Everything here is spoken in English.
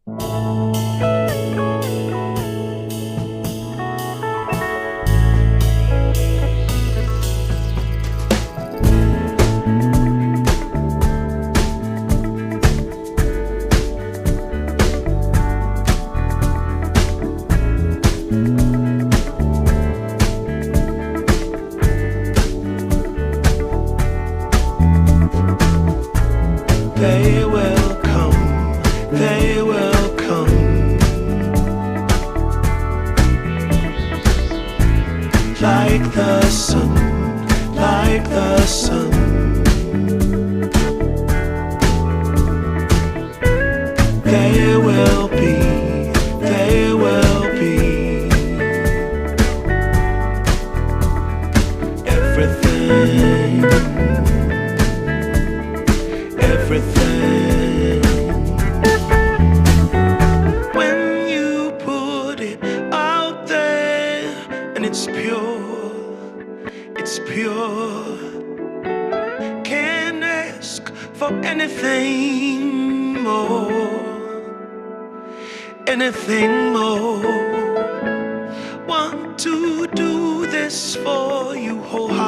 They will come, they will come, like the sun, like the sun. They will be, they will be everything, everything. When you put it out there and it's pure, it's pure. Can't ask for anything more, anything more. Want to do this for you wholeheartedly.